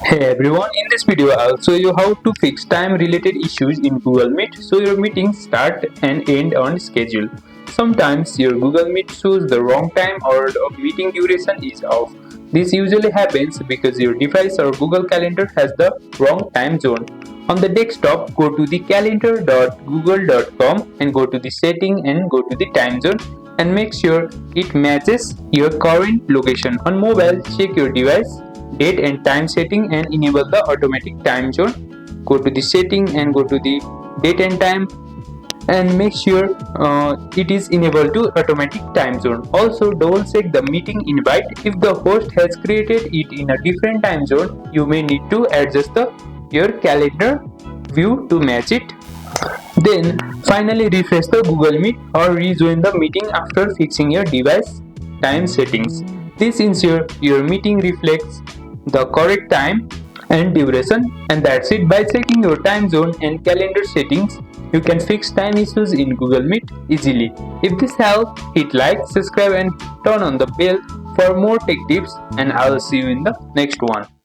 Hey everyone, in this video I'll show you how to fix time related issues in Google Meet so your meetings start and end on schedule. Sometimes your Google Meet shows the wrong time or the meeting duration is off. This usually happens because your device or Google Calendar has the wrong time zone. On the desktop, go to the calendar.google.com and go to the setting and go to the time zone and make sure it matches your current location. On mobile, check your device date and time setting and enable the automatic time zone. Go to the setting and go to the date and time and make sure it is enabled to automatic time zone. Also double check the meeting invite. If the host has created it in a different time zone, you may need to adjust your calendar view to match it. Then finally refresh the Google Meet or rejoin the meeting after fixing your device time settings. This ensures your meeting reflects the correct time and duration, and that's it. By checking your time zone and calendar settings, you can fix time issues in Google Meet easily. If this helped, hit like, subscribe and turn on the bell for more tech tips, and I'll see you in the next one.